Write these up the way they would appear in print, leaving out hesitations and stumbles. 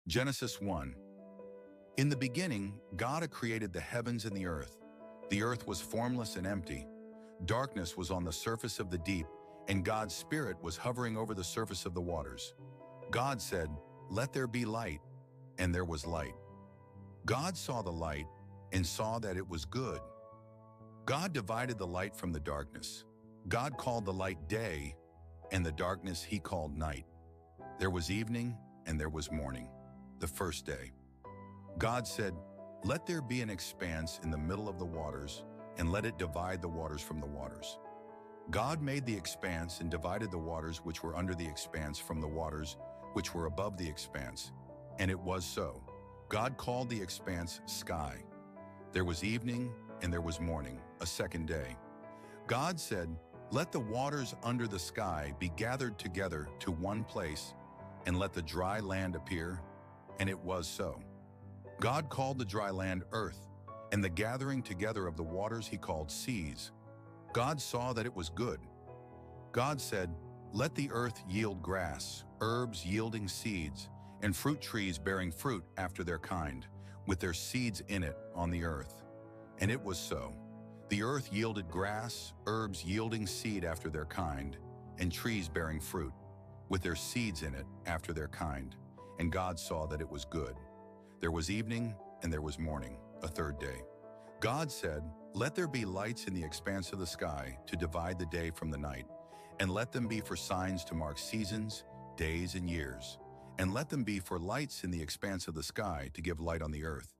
Genesis 1. In the beginning, God had created the heavens and the earth. The earth was formless and empty. Darkness was on the surface of the deep, and God's Spirit was hovering over the surface of the waters. God said, "Let there be light," and there was light. God saw the light and saw that it was good. God divided the light from the darkness. God called the light day, and the darkness he called night. There was evening and there was morning, the first day. God said, "Let there be an expanse in the middle of the waters, and let it divide the waters from the waters." God made the expanse and divided the waters which were under the expanse from the waters which were above the expanse. And it was so. God called the expanse sky. There was evening and there was morning, a second day. God said, "Let the waters under the sky be gathered together to one place, and let the dry land appear." And it was so. God called the dry land earth, and the gathering together of the waters he called seas. God saw that it was good. God said, "Let the earth yield grass, herbs yielding seeds, and fruit trees bearing fruit after their kind, with their seeds in it on the earth." And it was so. The earth yielded grass, herbs yielding seed after their kind, and trees bearing fruit, with their seeds in it after their kind. And God saw that it was good. There was evening and there was morning, a third day. God said, "Let there be lights in the expanse of the sky to divide the day from the night, and let them be for signs to mark seasons, days, and years. And let them be for lights in the expanse of the sky to give light on the earth."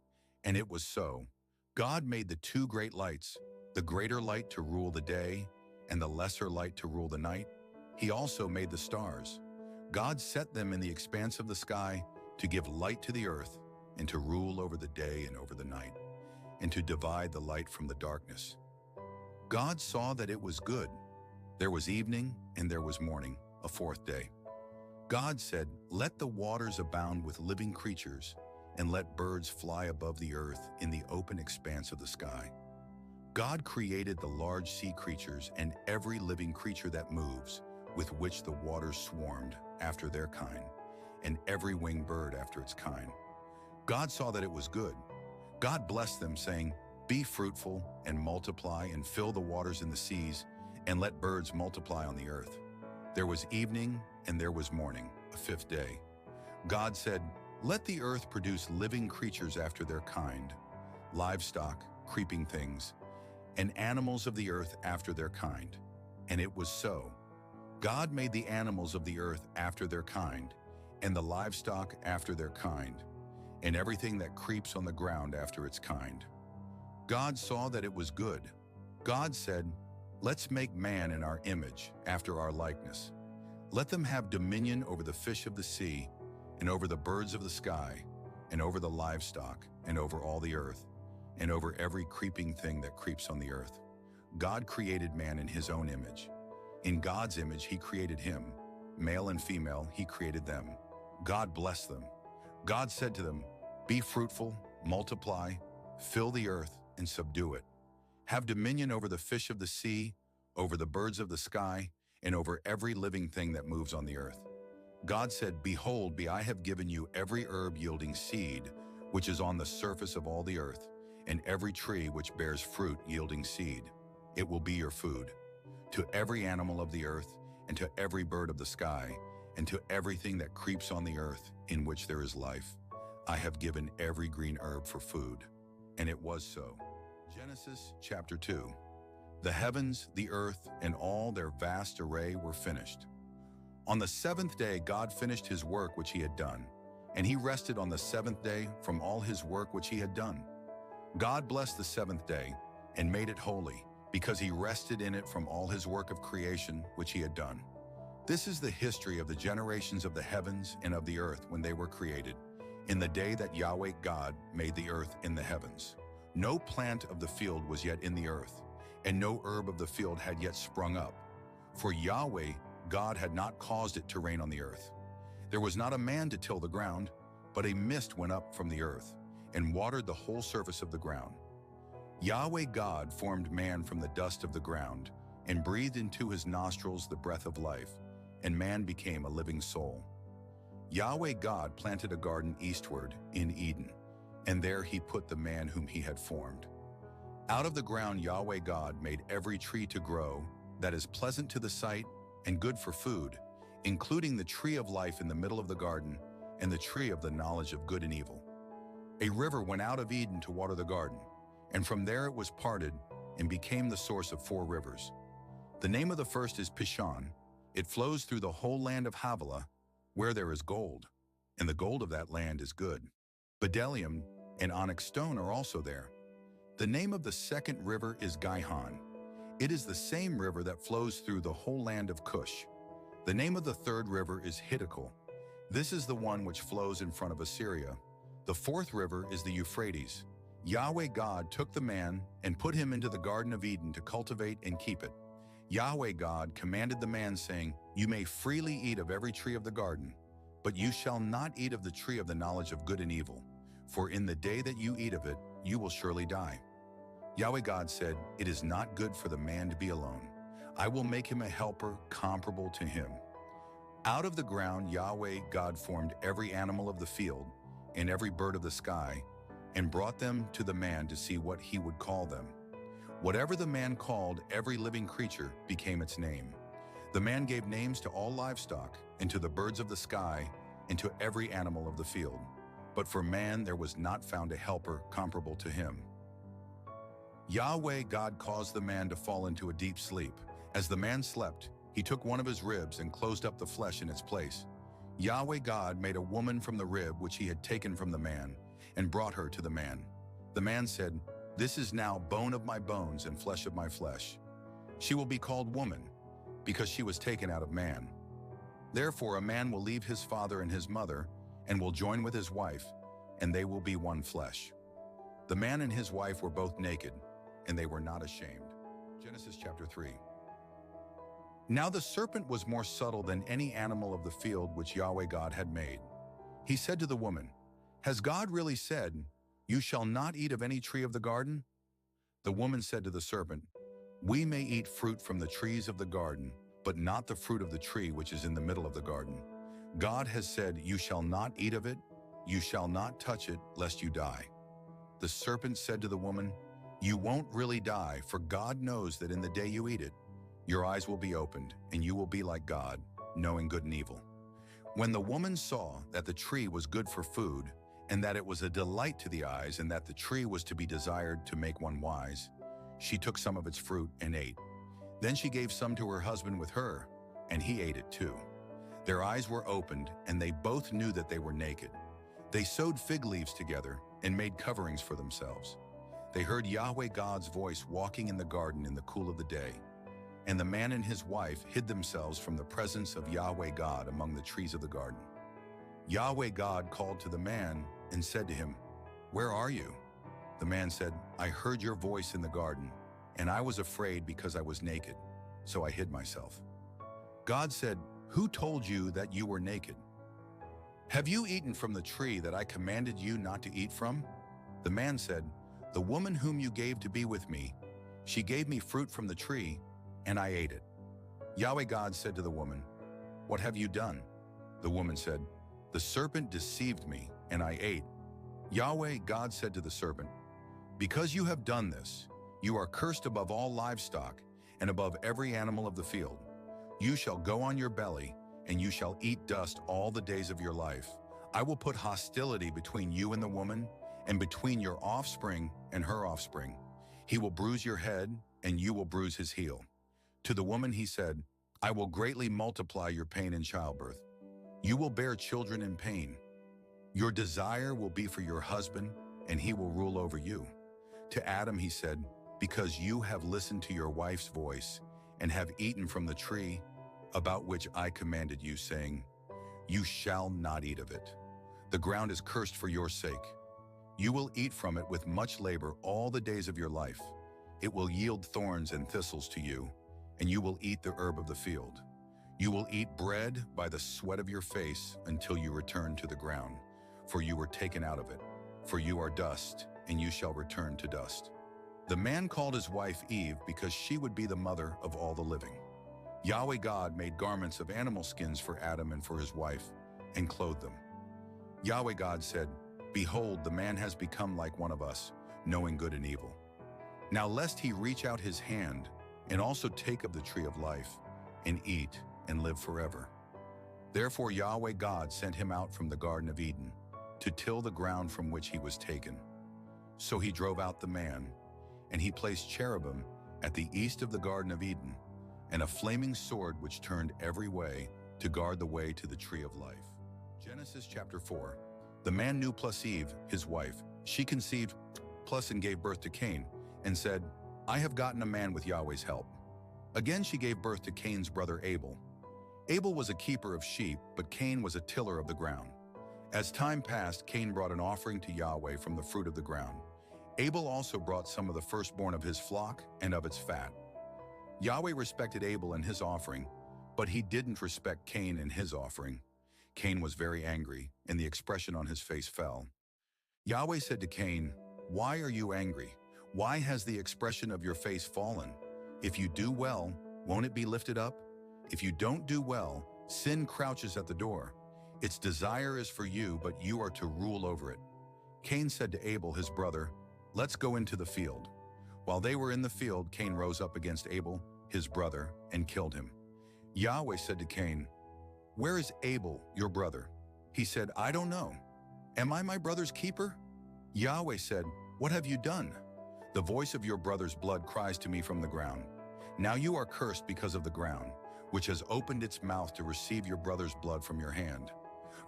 And it was so. God made the two great lights, the greater light to rule the day, and the lesser light to rule the night. He also made the stars. God set them in the expanse of the sky to give light to the earth, and to rule over the day and over the night, and to divide the light from the darkness. God saw that it was good. There was evening and there was morning, a fourth day. God said, "Let the waters abound with living creatures, and let birds fly above the earth in the open expanse of the sky." God created the large sea creatures and every living creature that moves, with which the waters swarmed after their kind, and every winged bird after its kind. God saw that it was good. God blessed them, saying, "Be fruitful and multiply and fill the waters in the seas, and let birds multiply on the earth." There was evening and there was morning, a fifth day. God said, "Let the earth produce living creatures after their kind, livestock, creeping things, and animals of the earth after their kind." And it was so. God made the animals of the earth after their kind, and the livestock after their kind, and everything that creeps on the ground after its kind. God saw that it was good. God said, "Let's make man in our image, after our likeness. Let them have dominion over the fish of the sea, and over the birds of the sky, and over the livestock, and over all the earth, and over every creeping thing that creeps on the earth." God created man in his own image. In God's image he created him. Male and female he created them. God blessed them. God said to them, "Be fruitful, multiply, fill the earth, and subdue it. Have dominion over the fish of the sea, over the birds of the sky, and over every living thing that moves on the earth." God said, "Behold, I have given you every herb yielding seed, which is on the surface of all the earth, and every tree which bears fruit yielding seed. It will be your food. To every animal of the earth, and to every bird of the sky, and to everything that creeps on the earth, in which there is life, I have given every green herb for food." And it was so. Genesis chapter 2. The heavens, the earth, and all their vast array were finished. On the seventh day God finished his work which he had done, and he rested on the seventh day from all his work which he had done. God blessed the seventh day, and made it holy, because he rested in it from all his work of creation which he had done. This is the history of the generations of the heavens and of the earth when they were created, in the day that Yahweh God made the earth and the heavens. No plant of the field was yet in the earth, and no herb of the field had yet sprung up, for Yahweh God had not caused it to rain on the earth. There was not a man to till the ground, but a mist went up from the earth, and watered the whole surface of the ground. Yahweh God formed man from the dust of the ground, and breathed into his nostrils the breath of life, and man became a living soul. Yahweh God planted a garden eastward in Eden, and there he put the man whom he had formed. Out of the ground Yahweh God made every tree to grow that is pleasant to the sight and good for food, including the tree of life in the middle of the garden and the tree of the knowledge of good and evil. A river went out of Eden to water the garden, and from there it was parted and became the source of 4 rivers. The name of the first is Pishon. It flows through the whole land of Havilah, where there is gold, and the gold of that land is good. Bdellium and onyx stone are also there. The name of the second river is Gihon. It is the same river that flows through the whole land of Cush. The name of the third river is Hiddekel. This is the one which flows in front of Assyria. The fourth river is the Euphrates. Yahweh God took the man and put him into the Garden of Eden to cultivate and keep it. Yahweh God commanded the man, saying, "You may freely eat of every tree of the garden, but you shall not eat of the tree of the knowledge of good and evil, for in the day that you eat of it, you will surely die." Yahweh God said, "It is not good for the man to be alone. I will make him a helper comparable to him." Out of the ground Yahweh God formed every animal of the field and every bird of the sky, and brought them to the man to see what he would call them. Whatever the man called every living creature became its name. The man gave names to all livestock, and to the birds of the sky, and to every animal of the field. But for man there was not found a helper comparable to him. Yahweh God caused the man to fall into a deep sleep. As the man slept, he took one of his ribs and closed up the flesh in its place. Yahweh God made a woman from the rib which he had taken from the man, and brought her to the man. The man said, "This is now bone of my bones and flesh of my flesh. She will be called woman, because she was taken out of man. Therefore a man will leave his father and his mother, and will join with his wife, and they will be one flesh." The man and his wife were both naked, and they were not ashamed. Genesis chapter 3. Now the serpent was more subtle than any animal of the field which Yahweh God had made. He said to the woman, "Has God really said, 'You shall not eat of any tree of the garden'?" The woman said to the serpent, "We may eat fruit from the trees of the garden, but not the fruit of the tree which is in the middle of the garden. God has said, 'You shall not eat of it, you shall not touch it, lest you die.'" The serpent said to the woman, "You won't really die, for God knows that in the day you eat it, your eyes will be opened, and you will be like God, knowing good and evil." When the woman saw that the tree was good for food, and that it was a delight to the eyes, and that the tree was to be desired to make one wise, she took some of its fruit and ate. Then she gave some to her husband with her, and he ate it too. Their eyes were opened, and they both knew that they were naked. They sewed fig leaves together and made coverings for themselves. They heard Yahweh God's voice walking in the garden in the cool of the day. And the man and his wife hid themselves from the presence of Yahweh God among the trees of the garden. Yahweh God called to the man and said to him, "Where are you?" The man said, "I heard your voice in the garden, and I was afraid because I was naked, so I hid myself." God said, "Who told you that you were naked? Have you eaten from the tree that I commanded you not to eat from?" The man said, "The woman whom you gave to be with me, she gave me fruit from the tree, and I ate it." Yahweh God said to the woman, "What have you done?" The woman said, "The serpent deceived me, and I ate." Yahweh God said to the serpent, "Because you have done this, you are cursed above all livestock and above every animal of the field. You shall go on your belly, and you shall eat dust all the days of your life. I will put hostility between you and the woman, and between your offspring and her offspring. He will bruise your head, and you will bruise his heel." To the woman he said, "I will greatly multiply your pain in childbirth. You will bear children in pain. Your desire will be for your husband, and he will rule over you." To Adam he said, "Because you have listened to your wife's voice, and have eaten from the tree about which I commanded you, saying, 'You shall not eat of it.' The ground is cursed for your sake. You will eat from it with much labor all the days of your life. It will yield thorns and thistles to you, and you will eat the herb of the field. You will eat bread by the sweat of your face until you return to the ground, for you were taken out of it. For you are dust, and you shall return to dust." The man called his wife Eve because she would be the mother of all the living. Yahweh God made garments of animal skins for Adam and for his wife, and clothed them. Yahweh God said, "Behold, the man has become like one of us, knowing good and evil. Now lest he reach out his hand and also take of the tree of life and eat and live forever." Therefore Yahweh God sent him out from the Garden of Eden to till the ground from which he was taken. So he drove out the man, and he placed cherubim at the east of the Garden of Eden, and a flaming sword which turned every way to guard the way to the tree of life. Genesis chapter 4. The man knew plus Eve, his wife. She conceived plus and gave birth to Cain, and said, "I have gotten a man with Yahweh's help." Again she gave birth to Cain's brother Abel. Abel was a keeper of sheep, but Cain was a tiller of the ground. As time passed, Cain brought an offering to Yahweh from the fruit of the ground. Abel also brought some of the firstborn of his flock and of its fat. Yahweh respected Abel and his offering, but he didn't respect Cain and his offering. Cain was very angry, and the expression on his face fell. Yahweh said to Cain, "Why are you angry? Why has the expression of your face fallen? If you do well, won't it be lifted up? If you don't do well, sin crouches at the door. Its desire is for you, but you are to rule over it." Cain said to Abel, his brother, "Let's go into the field." While they were in the field, Cain rose up against Abel, his brother, and killed him. Yahweh said to Cain, "Where is Abel, your brother?" He said, "I don't know. Am I my brother's keeper?" Yahweh said, "What have you done? The voice of your brother's blood cries to me from the ground. Now you are cursed because of the ground, which has opened its mouth to receive your brother's blood from your hand.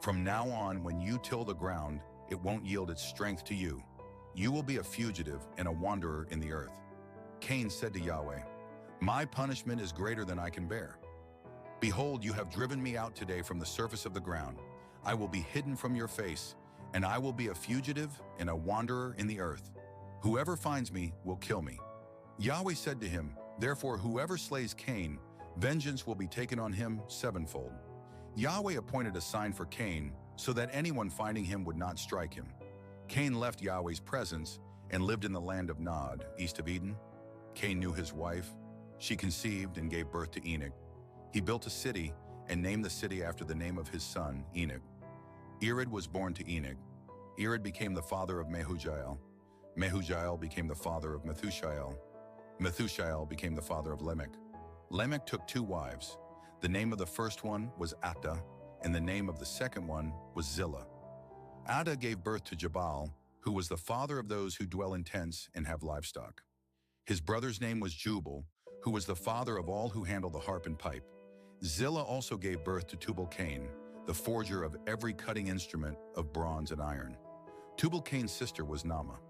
From now on, when you till the ground, it won't yield its strength to you. You will be a fugitive and a wanderer in the earth." Cain said to Yahweh, "My punishment is greater than I can bear. Behold, you have driven me out today from the surface of the ground. I will be hidden from your face, and I will be a fugitive and a wanderer in the earth. Whoever finds me will kill me." Yahweh said to him, "Therefore whoever slays Cain, vengeance will be taken on him sevenfold." Yahweh appointed a sign for Cain, so that anyone finding him would not strike him. Cain left Yahweh's presence and lived in the land of Nod, east of Eden. Cain knew his wife. She conceived and gave birth to Enoch. He built a city and named the city after the name of his son, Enoch. Irad was born to Enoch. Irad became the father of Mehujael. Mehujael became the father of Methushael. Methushael became the father of Lamech. Lamech took 2 wives. The name of the first one was Atta, and the name of the second one was Zillah. Atta gave birth to Jabal, who was the father of those who dwell in tents and have livestock. His brother's name was Jubal, who was the father of all who handle the harp and pipe. Zillah also gave birth to Tubal-Cain, the forger of every cutting instrument of bronze and iron. Tubal-Cain's sister was Naamah.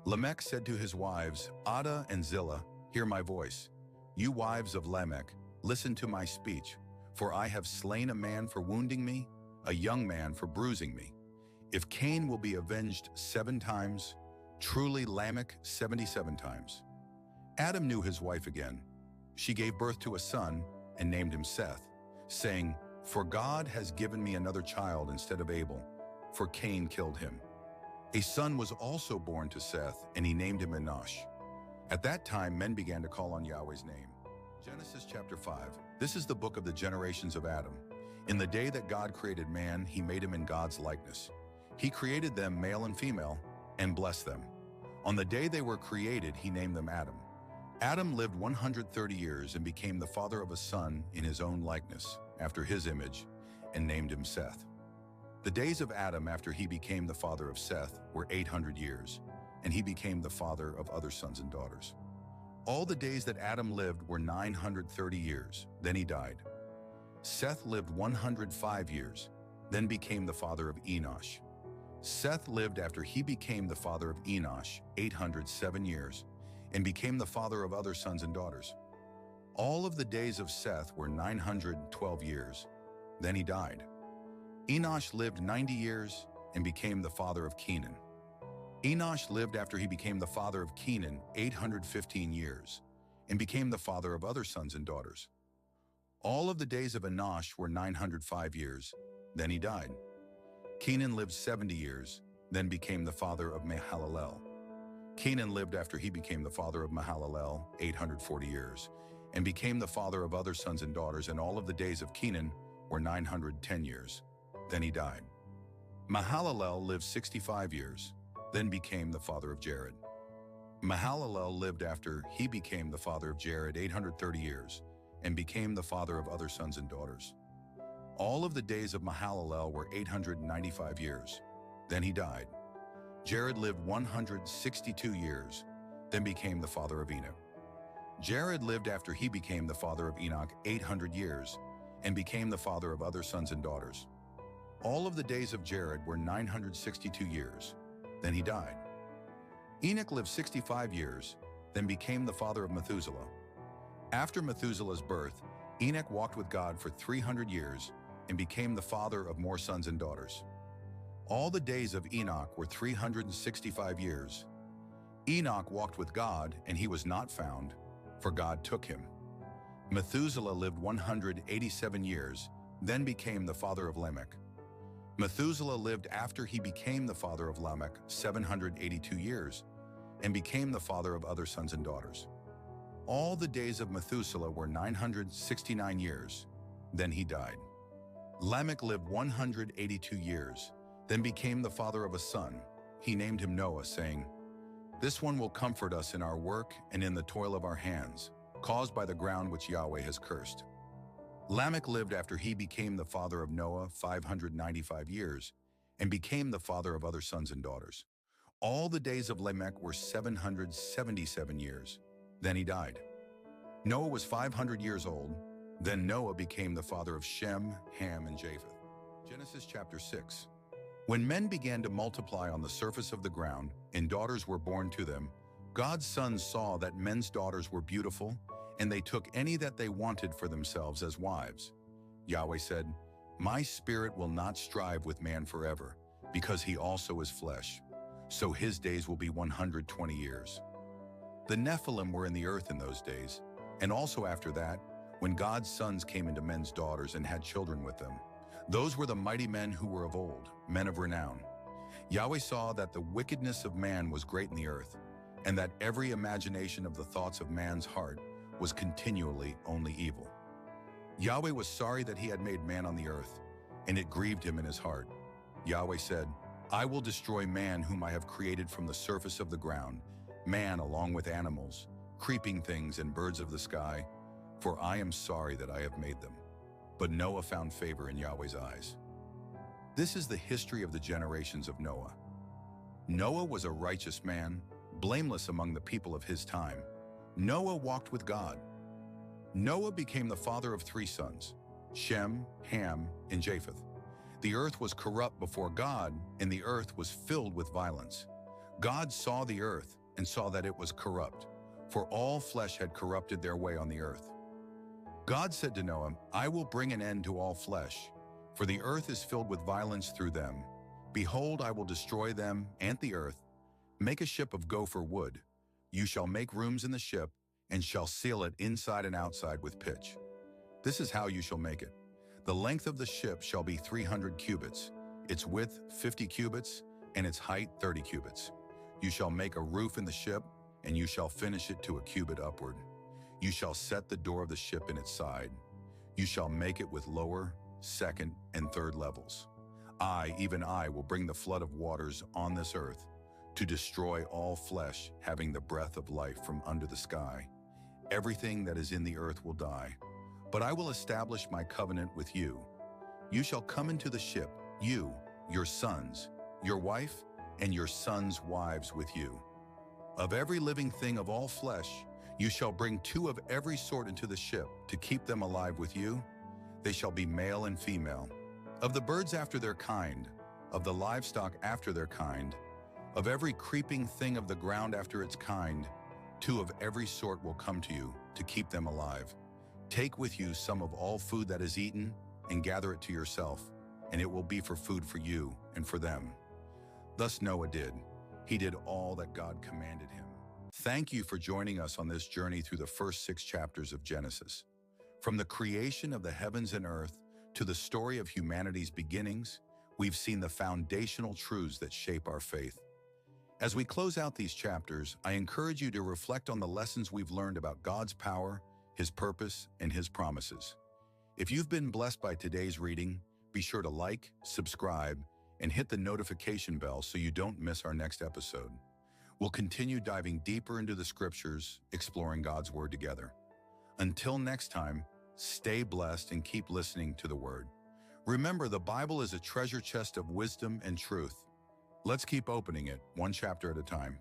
Lamech said to his wives, "Atta and Zillah, hear my voice. You wives of Lamech, listen to my speech, for I have slain a man for wounding me, a young man for bruising me. If Cain will be avenged 7 times, truly Lamech 77 times." Adam knew his wife again. She gave birth to a son and named him Seth, saying, "For God has given me another child instead of Abel, for Cain killed him." A son was also born to Seth, and he named him Enosh. At that time, men began to call on Yahweh's name. Genesis chapter 5. This is the book of the generations of Adam. In the day that God created man, he made him in God's likeness. He created them male and female, and blessed them. On the day they were created, he named them Adam. Adam lived 130 years and became the father of a son in his own likeness, after his image, and named him Seth. The days of Adam after he became the father of Seth were 800 years, and he became the father of other sons and daughters. All the days that Adam lived were 930 years, then he died. Seth lived 105 years, then became the father of Enosh. Seth lived after he became the father of Enosh 807 years, and became the father of other sons and daughters. All of the days of Seth were 912 years, then he died. Enosh lived 90 years and became the father of Kenan. Enosh lived after he became the father of Kenan 815 years, and became the father of other sons and daughters. All of the days of Enosh were 905 years, then he died. Kenan lived 70 years, then became the father of Mahalalel. Kenan lived after he became the father of Mahalalel 840 years, and became the father of other sons and daughters, and all of the days of Kenan were 910 years. then he died. Mahalalel lived 65 years, then became the father of Jared. Mahalalel lived after he became the father of Jared 830 years, and became the father of other sons and daughters. All of the days of Mahalalel were 895 years, then he died. Jared lived 162 years, then became the father of Enoch. Jared lived after he became the father of Enoch 800 years, and became the father of other sons and daughters. All of the days of Jared were 962 years, then he died. Enoch lived 65 years, then became the father of Methuselah. After Methuselah's birth, Enoch walked with God for 300 years and became the father of more sons and daughters. All the days of Enoch were 365 years. Enoch walked with God, and he was not found, for God took him. Methuselah lived 187 years, then became the father of Lamech. Methuselah lived after he became the father of Lamech 782 years, and became the father of other sons and daughters. All the days of Methuselah were 969 years, then he died. Lamech lived 182 years, then became the father of a son. He named him Noah, saying, "This one will comfort us in our work and in the toil of our hands, caused by the ground which Yahweh has cursed." Lamech lived after he became the father of Noah 595 years, and became the father of other sons and daughters. All the days of Lamech were 777 years, then he died. Noah was 500 years old, then Noah became the father of Shem, Ham, and Japheth. Genesis chapter 6. When men began to multiply on the surface of the ground, and daughters were born to them, God's sons saw that men's daughters were beautiful, and they took any that they wanted for themselves as wives. Yahweh said, "My spirit will not strive with man forever, because he also is flesh. So his days will be 120 years. The Nephilim were in the earth in those days, and also after that, when God's sons came into men's daughters and had children with them. Those were the mighty men who were of old, men of renown. Yahweh saw that the wickedness of man was great in the earth, and that every imagination of the thoughts of man's heart was continually only evil. Yahweh was sorry that he had made man on the earth, and it grieved him in his heart. Yahweh said, "I will destroy man whom I have created from the surface of the ground, man along with animals, creeping things and birds of the sky, for I am sorry that I have made them." But Noah found favor in Yahweh's eyes. This is the history of the generations of Noah. Noah was a righteous man, blameless among the people of his time. Noah walked with God. Noah became the father of 3 sons, Shem, Ham, and Japheth. The earth was corrupt before God, and the earth was filled with violence. God saw the earth and saw that it was corrupt, for all flesh had corrupted their way on the earth. God said to Noah, "I will bring an end to all flesh, for the earth is filled with violence through them. Behold, I will destroy them and the earth. Make a ship of gopher wood. You shall make rooms in the ship, and shall seal it inside and outside with pitch. This is how you shall make it. The length of the ship shall be 300 cubits, its width 50 cubits, and its height 30 cubits. You shall make a roof in the ship, and you shall finish it to a cubit upward. You shall set the door of the ship in its side. You shall make it with lower, second, and third levels. I, even I, will bring the flood of waters on this earth, to destroy all flesh having the breath of life from under the sky. Everything that is in the earth will die. But I will establish my covenant with you. You shall come into the ship, you, your sons, your wife, and your sons' wives with you. Of every living thing of all flesh, you shall bring 2 of every sort into the ship to keep them alive with you. They shall be male and female. Of the birds after their kind, of the livestock after their kind, of every creeping thing of the ground after its kind, 2 of every sort will come to you to keep them alive. Take with you some of all food that is eaten, and gather it to yourself, and it will be for food for you and for them." Thus Noah did. He did all that God commanded him. Thank you for joining us on this journey through the first 6 chapters of Genesis. From the creation of the heavens and earth to the story of humanity's beginnings, we've seen the foundational truths that shape our faith. As we close out these chapters, I encourage you to reflect on the lessons we've learned about God's power, His purpose, and His promises. If you've been blessed by today's reading, Be sure to like, subscribe, and hit the notification bell so you don't miss our next episode. We'll continue diving deeper into the scriptures, exploring God's Word together. Until next time, stay blessed and keep listening to the Word. Remember, the Bible is a treasure chest of wisdom and truth. Let's keep opening it, one chapter at a time.